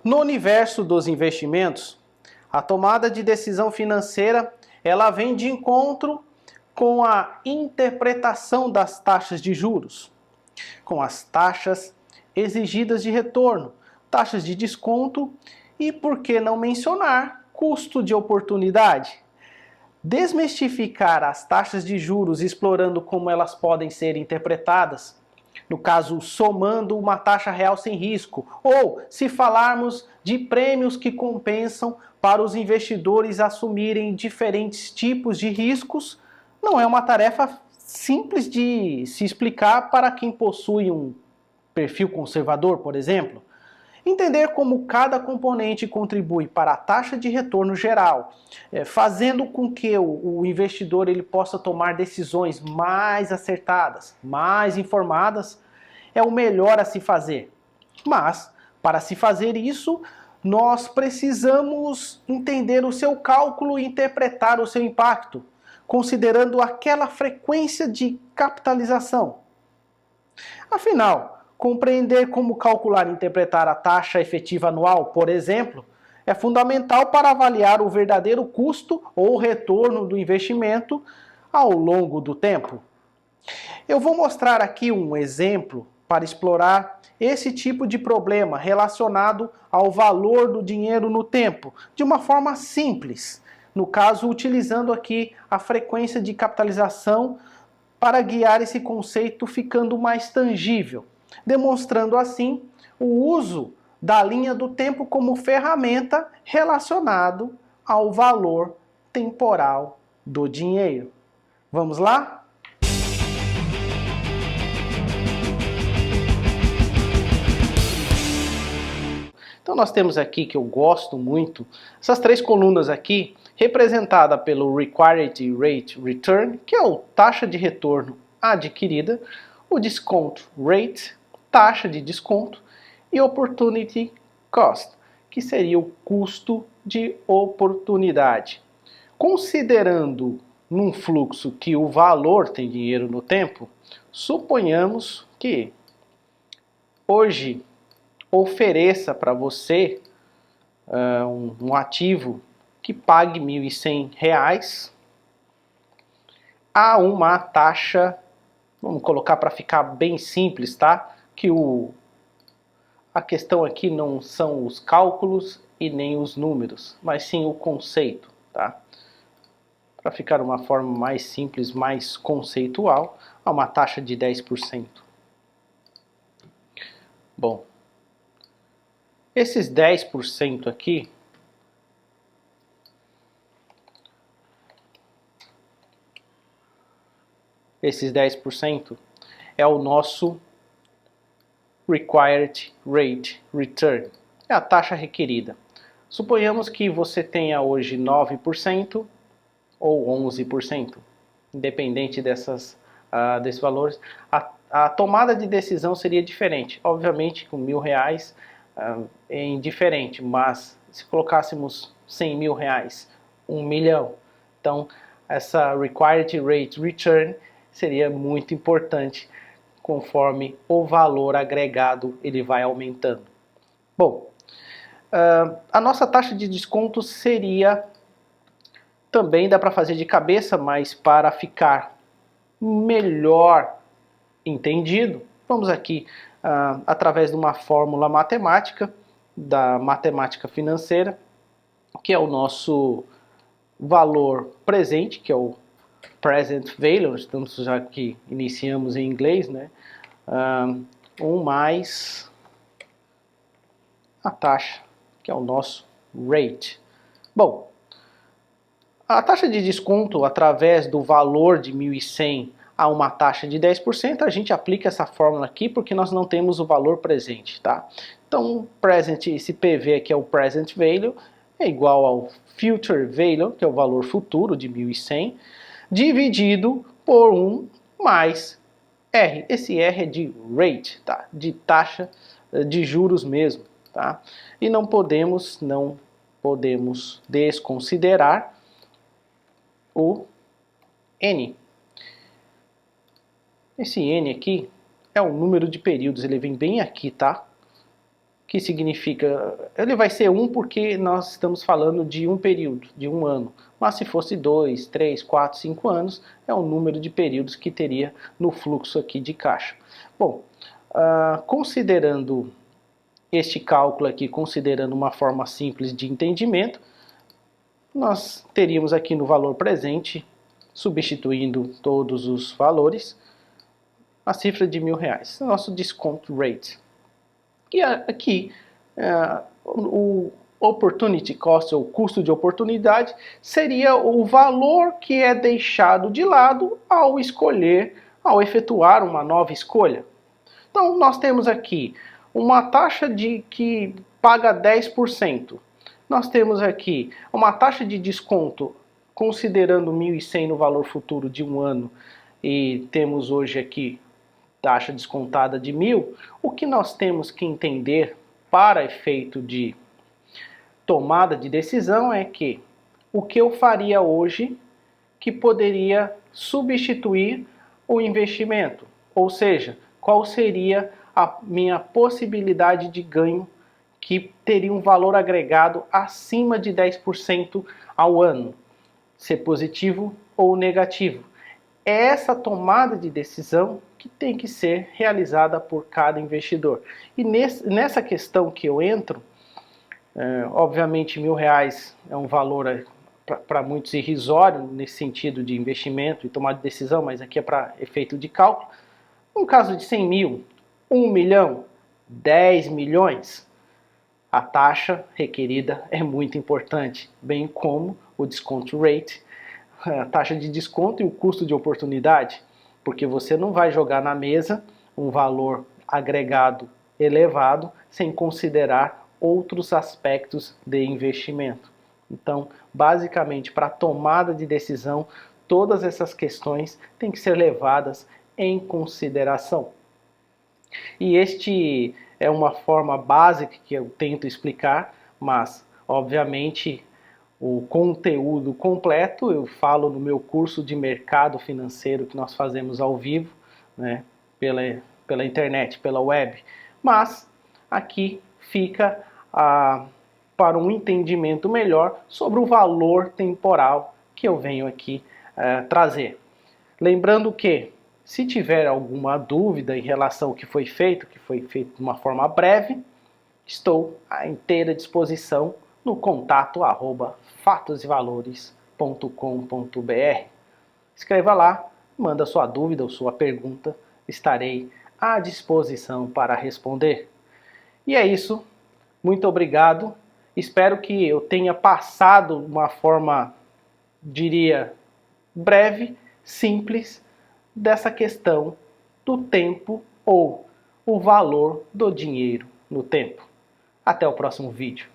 No universo dos investimentos, a tomada de decisão financeira, ela vem de encontro com a interpretação das taxas de juros, com as taxas exigidas de retorno, taxas de desconto e, por que não mencionar, custo de oportunidade. Desmistificar as taxas de juros explorando como elas podem ser interpretadas, no caso, somando uma taxa real sem risco, ou se falarmos de prêmios que compensam para os investidores assumirem diferentes tipos de riscos, não é uma tarefa simples de se explicar para quem possui um perfil conservador, por exemplo. Entender como cada componente contribui para a taxa de retorno geral, fazendo com que o investidor ele possa tomar decisões mais acertadas, mais informadas, é o melhor a se fazer. Mas, para se fazer isso, nós precisamos entender o seu cálculo e interpretar o seu impacto, considerando aquela frequência de capitalização. Afinal, compreender como calcular e interpretar a taxa efetiva anual, por exemplo, é fundamental para avaliar o verdadeiro custo ou retorno do investimento ao longo do tempo. Eu vou mostrar aqui um exemplo para explorar esse tipo de problema relacionado ao valor do dinheiro no tempo, de uma forma simples. No caso, utilizando aqui a frequência de capitalização para guiar esse conceito ficando mais tangível, demonstrando assim o uso da linha do tempo como ferramenta relacionado ao valor temporal do dinheiro. Vamos lá? Então nós temos aqui, que eu gosto muito, essas três colunas aqui, representada pelo Required Rate Return, que é a taxa de retorno adquirida, o Discount Rate, taxa de desconto, e Opportunity Cost, que seria o custo de oportunidade. Considerando num fluxo que o valor tem dinheiro no tempo, suponhamos que hoje ofereça para você um ativo que pague R$ 1.100 a uma taxa, vamos colocar para ficar bem simples, tá? Que a questão aqui não são os cálculos e nem os números, mas sim o conceito, tá? Para ficar uma forma mais simples, mais conceitual, a uma taxa de 10%. Bom, esses 10% aqui é o nosso Required Rate Return, é a taxa requerida. Suponhamos que você tenha hoje 9% ou 11%, independente desses valores, a tomada de decisão seria diferente. Obviamente, com R$ 1.000 é indiferente, mas se colocássemos R$ 100.000, 1 milhão, então essa Required Rate Return seria muito importante conforme o valor agregado ele vai aumentando. Bom, a nossa taxa de desconto seria, também dá para fazer de cabeça, mas para ficar melhor entendido, vamos aqui através de uma fórmula matemática, da matemática financeira, que é o nosso valor presente, que é o present value, estamos já que iniciamos em inglês, né? 1 mais a taxa, que é o nosso rate. Bom, a taxa de desconto através do valor de 1.100 a uma taxa de 10%, a gente aplica essa fórmula aqui porque nós não temos o valor presente, tá? Então, esse PV aqui é o present value, é igual ao future value, que é o valor futuro de 1.100, dividido por 1 mais R. Esse R é de rate, tá? De taxa de juros mesmo, tá? E não podemos desconsiderar o N. Esse N aqui é o número de períodos, ele vem bem aqui, tá? que significa, ele vai ser 1 porque nós estamos falando de um período, de um ano. Mas se fosse 2, 3, 4, 5 anos, é o número de períodos que teria no fluxo aqui de caixa. Bom, considerando este cálculo aqui, considerando uma forma simples de entendimento, nós teríamos aqui no valor presente, substituindo todos os valores, a cifra de R$1.000, nosso discount rate. E aqui, o opportunity cost, ou custo de oportunidade, seria o valor que é deixado de lado ao efetuar uma nova escolha. Então, nós temos aqui uma taxa que paga 10%. Nós temos aqui uma taxa de desconto, considerando 1.100 no valor futuro de um ano, e temos hoje aqui taxa descontada de 1.000, o que nós temos que entender para efeito de tomada de decisão é que o que eu faria hoje que poderia substituir o investimento, ou seja, qual seria a minha possibilidade de ganho que teria um valor agregado acima de 10% ao ano, ser positivo ou negativo. É essa tomada de decisão que tem que ser realizada por cada investidor. E nessa questão que eu entro, obviamente R$1.000 é um valor para muitos irrisório nesse sentido de investimento e tomada de decisão, mas aqui é para efeito de cálculo. No caso de 100 mil, 1 milhão, 10 milhões, a taxa requerida é muito importante, bem como o discount rate, a taxa de desconto e o custo de oportunidade, porque você não vai jogar na mesa um valor agregado elevado sem considerar outros aspectos de investimento. Então, basicamente, para a tomada de decisão, todas essas questões têm que ser levadas em consideração. E este é uma forma básica que eu tento explicar, mas, obviamente, o conteúdo completo eu falo no meu curso de mercado financeiro que nós fazemos ao vivo, né, pela internet, pela web. Mas aqui fica para um entendimento melhor sobre o valor temporal que eu venho aqui trazer. Lembrando que, se tiver alguma dúvida em relação ao que foi feito de uma forma breve, estou à inteira disposição no contato @fatosvalores.com.br. Escreva lá, manda sua dúvida ou sua pergunta, estarei à disposição para responder. E é isso, muito obrigado, espero que eu tenha passado de uma forma, diria, breve, simples, dessa questão do tempo ou o valor do dinheiro no tempo. Até o próximo vídeo.